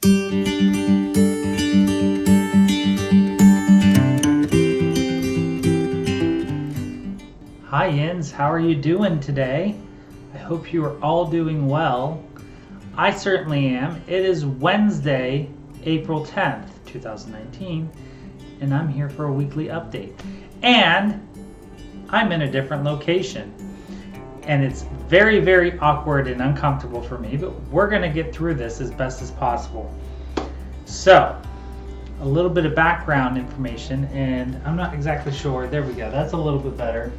Hi Yins, how are you doing today? I hope you are all doing well. I certainly am. It is Wednesday, April 10th, 2019, and I'm here for a weekly update. And I'm in a different location. And it's very, very awkward and uncomfortable for me, but we're going to get through this as best as possible. So, a little bit of background information, and I'm not exactly sure. There we go. That's a little bit better.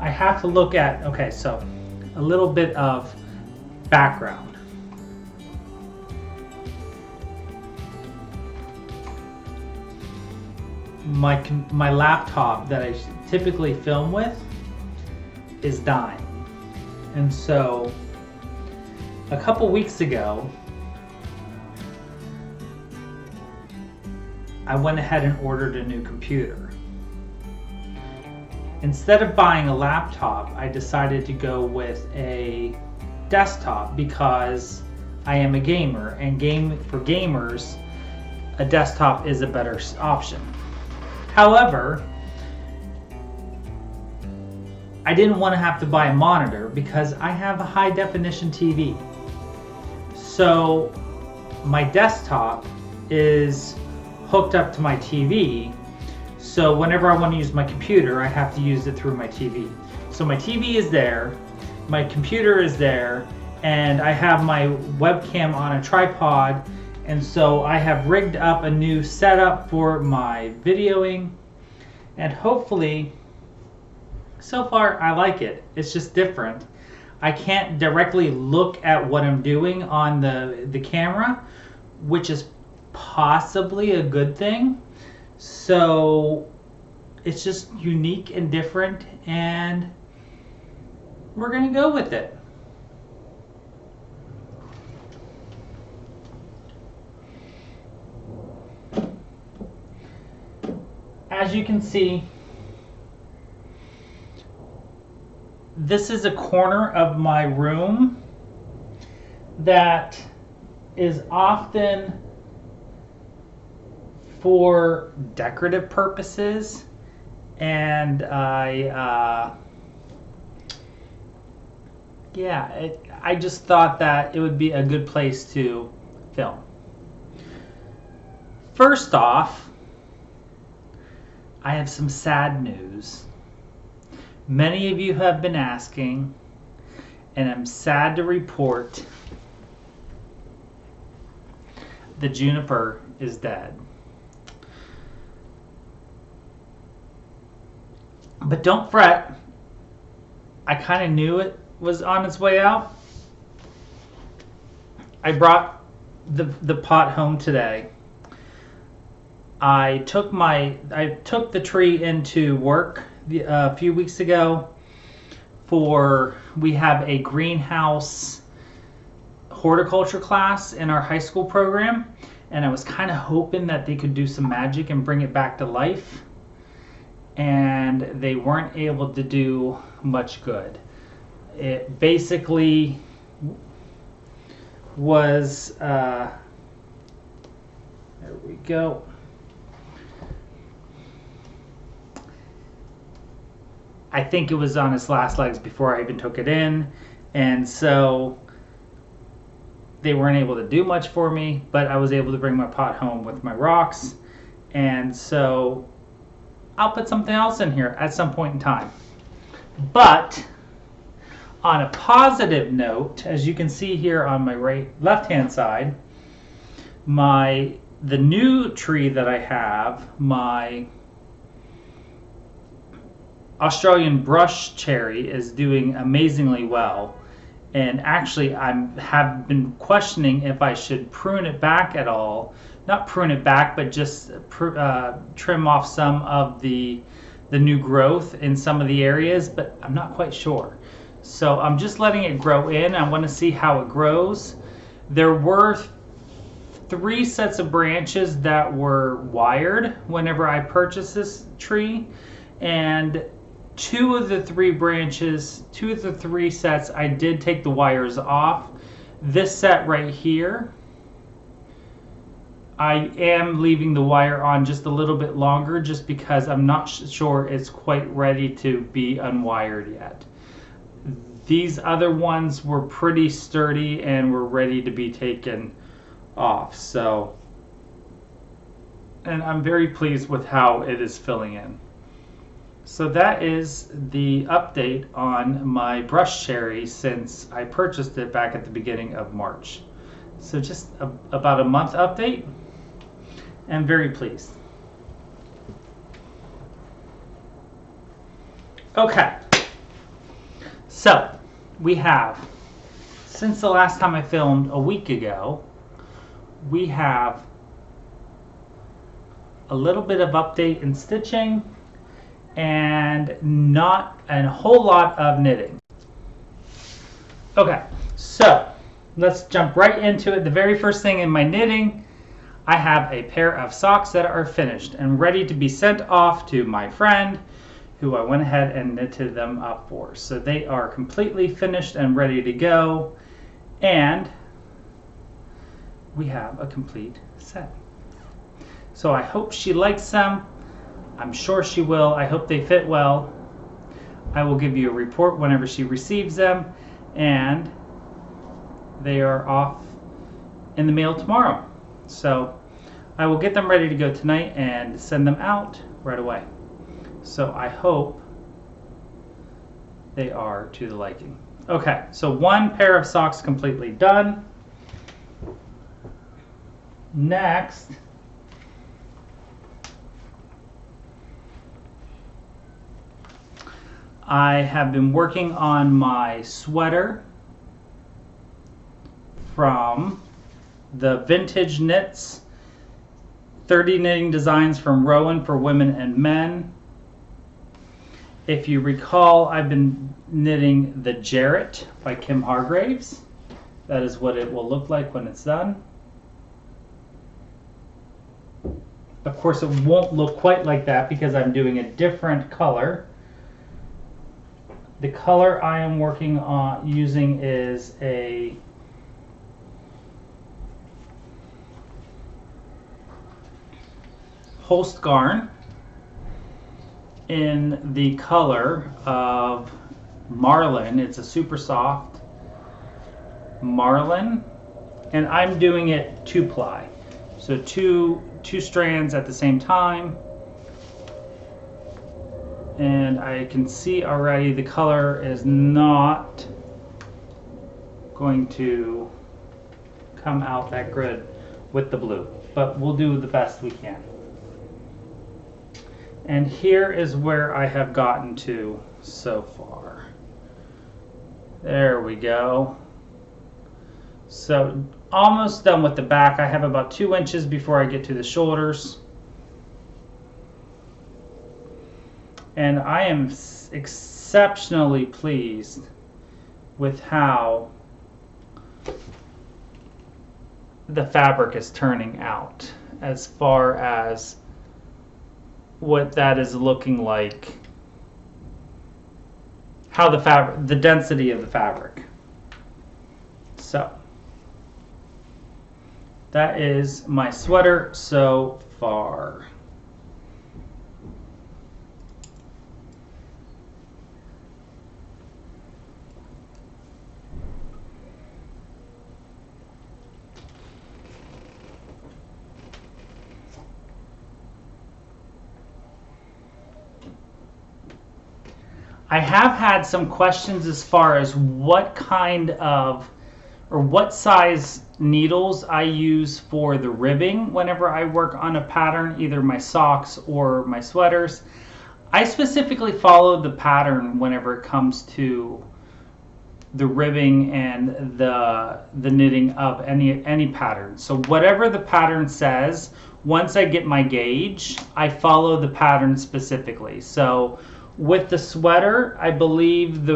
I have to look at, okay, so a little bit of background. My laptop that I typically film with is dying. And so a couple weeks ago, I went ahead and ordered a new computer. Instead of buying a laptop, I decided to go with a desktop because I am a gamer, and for gamers, a desktop is a better option. However, I didn't want to have to buy a monitor because I have a high definition TV. So my desktop is hooked up to my TV. So whenever I want to use my computer, I have to use it through my TV. So my TV is there, my computer is there, and I have my webcam on a tripod, and so I have rigged up a new setup for my videoing, and hopefully, so far I like it. It's just different. I can't directly look at what I'm doing on the camera, which is possibly a good thing. So it's just unique and different, and we're going to go with it. As you can see, this is a corner of my room that is often for decorative purposes, and I just thought that it would be a good place to film. First off, I have some sad news. Many of you have been asking, and I'm sad to report the juniper is dead. But don't fret, I kind of knew it was on its way out. I brought the pot home today. I took the tree into work a few weeks ago we have a greenhouse horticulture class in our high school program, and I was kind of hoping that they could do some magic and bring it back to life. And they weren't able to do much good. It basically was, there we go. I think it was on its last legs before I even took it in. And so they weren't able to do much for me, but I was able to bring my pot home with my rocks. And so I'll put something else in here at some point in time. But on a positive note, as you can see here on my left-hand side, the new tree that I have, my Australian brush cherry, is doing amazingly well. And actually, I have been questioning if I should prune it back at all. Not prune it back, but just trim off some of the new growth in some of the areas, but I'm not quite sure. So I'm just letting it grow in. I want to see how it grows. There were 3 sets of branches that were wired whenever I purchased this tree, and 2 of the 3 sets I did take the wires off. This set right here I am leaving the wire on just a little bit longer just because I'm not sure it's quite ready to be unwired yet. These other ones were pretty sturdy and were ready to be taken off. So, and I'm very pleased with how it is filling in. So that is the update on my brush cherry since I purchased it back at the beginning of March. So just about a month update. I'm very pleased. Okay, so we have, since the last time I filmed a week ago, we have a little bit of update in stitching and not a whole lot of knitting. Okay, so let's jump right into it. The very first thing in my knitting, I have a pair of socks that are finished and ready to be sent off to my friend, who I went ahead and knitted them up for. So they are completely finished and ready to go, and we have a complete set. So I hope she likes them. I'm sure she will. I hope they fit well. I will give you a report whenever she receives them, and they are off in the mail tomorrow. So I will get them ready to go tonight and send them out right away. So I hope they are to the liking. Okay, so one pair of socks completely done. Next, I have been working on my sweater from the Vintage Knits 30 Knitting Designs from Rowan for Women and Men. If you recall, I've been knitting the Jarrett by Kim Hargraves. That is what it will look like when it's done. Of course, it won't look quite like that because I'm doing a different color. The color I am working on using is a Holst Garn in the color of Marlin. It's a super soft Marlin, and I'm doing it 2-ply, so two strands at the same time. And I can see already the color is not going to come out that good with the blue, but we'll do the best we can. And here is where I have gotten to so far. There we go. So almost done with the back. I have about 2 inches before I get to the shoulders. And I am exceptionally pleased with how the fabric is turning out as far as what that is looking like, how the fabric, the density of the fabric. So that is my sweater so far. I have had some questions as far as what kind of or what size needles I use for the ribbing whenever I work on a pattern, either my socks or my sweaters. I specifically follow the pattern whenever it comes to the ribbing and the knitting of any pattern. So whatever the pattern says, once I get my gauge, I follow the pattern specifically. So with the sweater, I believe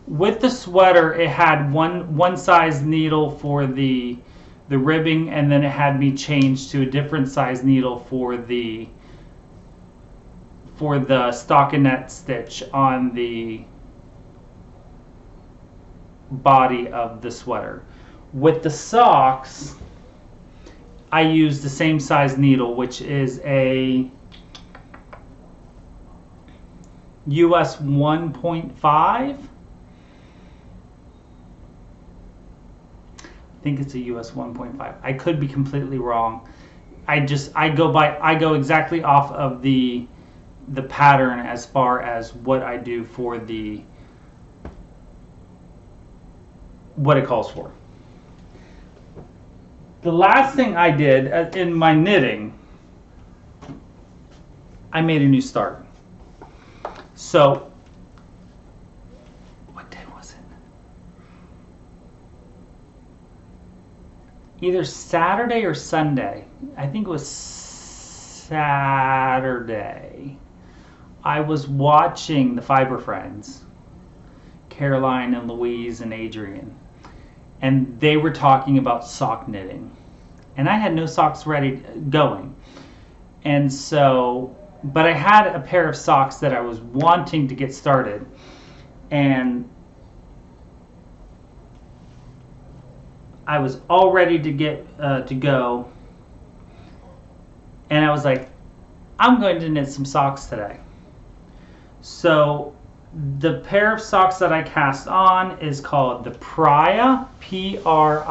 with the sweater it had one size needle for the ribbing, and then it had me change to a different size needle for the stockinette stitch on the body of the sweater. With the socks, I use the same size needle, which is a US 1.5. I think it's a US 1.5. I could be completely wrong. I go exactly off of the pattern as far as what I do for what it calls for. The last thing I did in my knitting, I made a new start. So, what day was it? Either Saturday or Sunday. I think it was Saturday. I was watching the Fiber Friends, Caroline and Louise and Adrian, and they were talking about sock knitting. And I had no socks ready going. And so, but I had a pair of socks that I was wanting to get started. And I was all ready to get to go. And I was like, I'm going to knit some socks today. So the pair of socks that I cast on is called the Priya, Priha.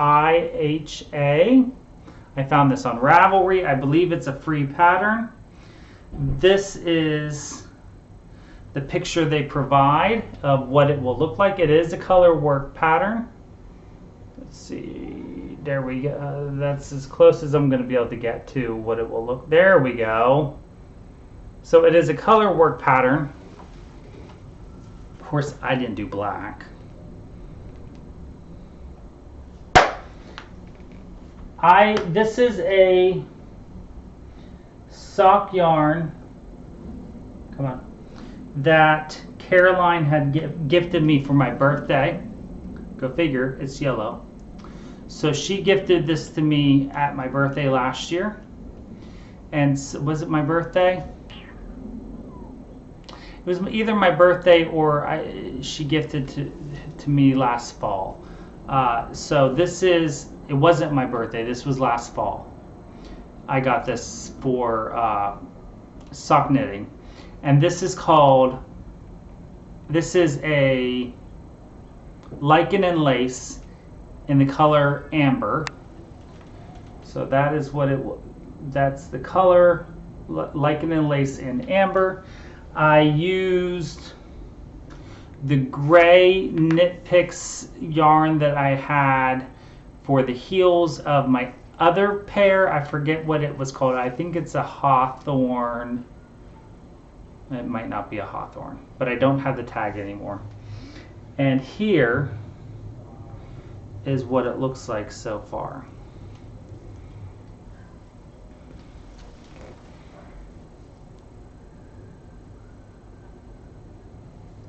I found this on Ravelry. I believe it's a free pattern. This is the picture they provide of what it will look like. It is a color work pattern. Let's see. There we go. That's as close as I'm going to be able to get to what it will look. There we go. So it is a color work pattern. Of course, I didn't do black. This is a sock yarn, come on, that Caroline had gifted me for my birthday. Go figure, it's yellow. So she gifted this to me at my birthday last year. And was it my birthday? It was either my birthday or she gifted to me last fall. So this is, it wasn't my birthday, this was last fall. I got this for sock knitting. And this is a lichen and lace in the color amber. So that is what that's the color, lichen and lace in amber. I used the gray Knit Picks yarn that I had for the heels of my other pair. I forget what it was called. I think it's a hawthorn. It might not be a hawthorn, but I don't have the tag anymore. And here is what it looks like so far.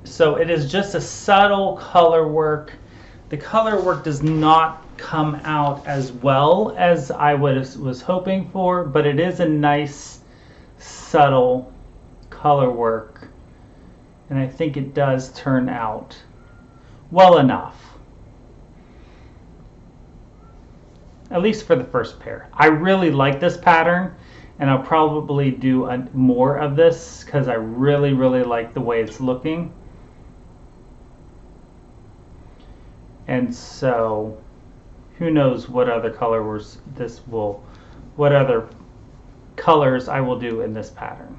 So it is just a subtle color work. The color work does not come out as well as I was hoping for, but it is a nice subtle color work, and I think it does turn out well enough, at least for the first pair. I really like this pattern, and I'll probably do more of this because I really like the way it's looking. And so who knows what other colors what other colors I will do in this pattern.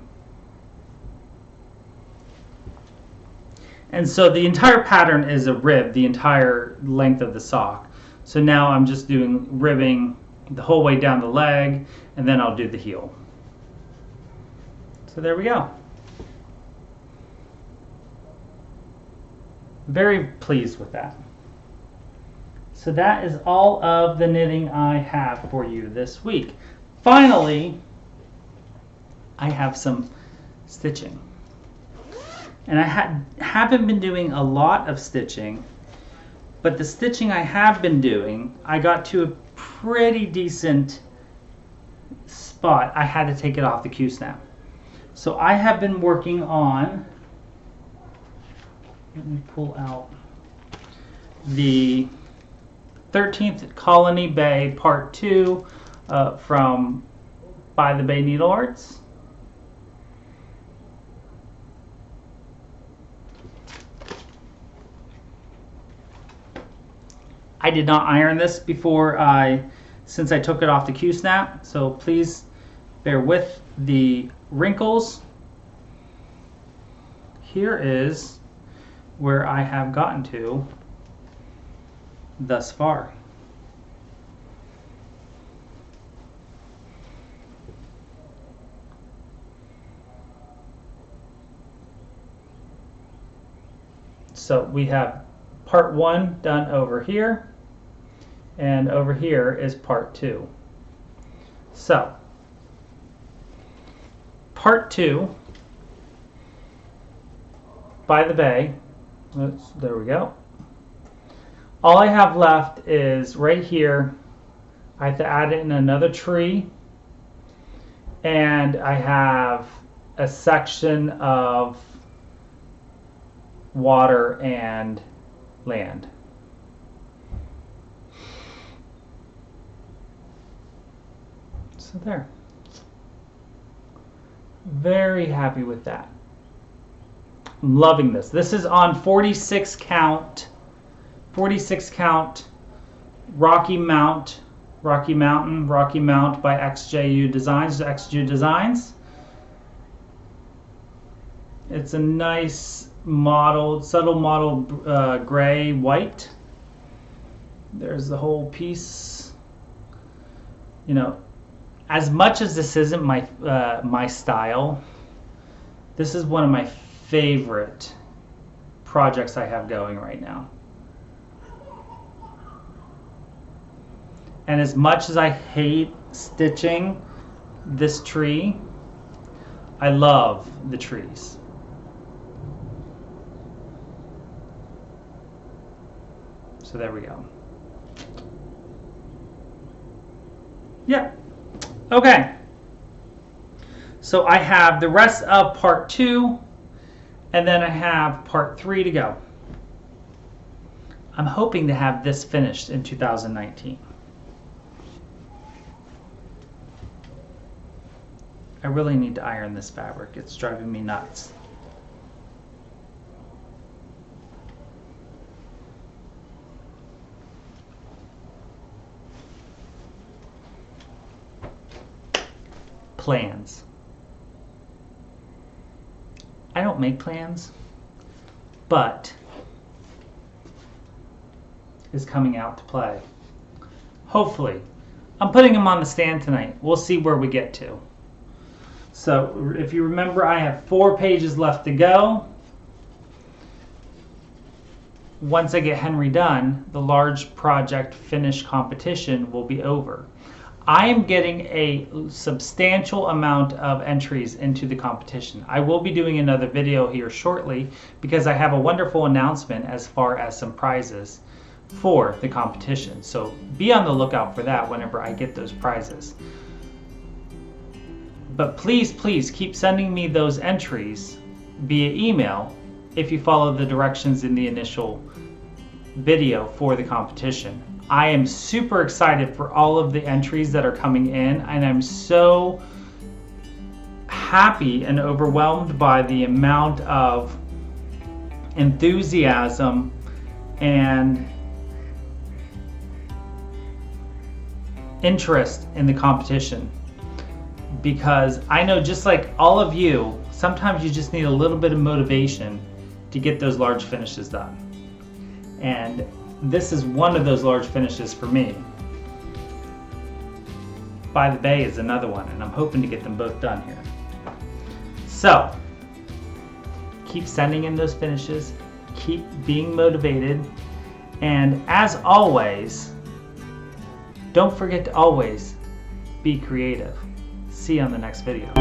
And so the entire pattern is a rib, the entire length of the sock. So now I'm just doing ribbing the whole way down the leg, and then I'll do the heel. So there we go. Very pleased with that. So that is all of the knitting I have for you this week. Finally, I have some stitching. And I haven't been doing a lot of stitching, but the stitching I have been doing, I got to a pretty decent spot. I had to take it off the Q-snap. So I have been working on, let me pull out the 13th Colony Bay Part 2 from By the Bay Needle Arts. I did not iron this before since I took it off the Q-snap, so please bear with the wrinkles. Here is where I have gotten to thus far. So we have part 1 done over here, and over here is part 2. So part 2 by the bay, there we go. All I have left is right here. I have to add in another tree, and I have a section of water and land. So there. Very happy with that. I'm loving this. This is on 46 count Rocky Mount by XJU Designs. It's a nice mottled, subtle mottled gray white. There's the whole piece. You know, as much as this isn't my style, this is one of my favorite projects I have going right now. And as much as I hate stitching this tree, I love the trees. So there we go. Yeah. Okay. So I have the rest of part 2, and then I have part 3 to go. I'm hoping to have this finished in 2019. I really need to iron this fabric. It's driving me nuts. Plans. I don't make plans, but is coming out to play. Hopefully. I'm putting them on the stand tonight. We'll see where we get to. So if you remember, I have 4 pages left to go. Once I get Henry done, the large project finish competition will be over. I am getting a substantial amount of entries into the competition. I will be doing another video here shortly because I have a wonderful announcement as far as some prizes for the competition. So be on the lookout for that whenever I get those prizes. But please keep sending me those entries via email if you follow the directions in the initial video for the competition. I am super excited for all of the entries that are coming in, and I'm so happy and overwhelmed by the amount of enthusiasm and interest in the competition. Because I know, just like all of you, sometimes you just need a little bit of motivation to get those large finishes done. And this is one of those large finishes for me. By the Bay is another one, and I'm hoping to get them both done here. So, keep sending in those finishes, keep being motivated, and as always, don't forget to always be creative. See you on the next video.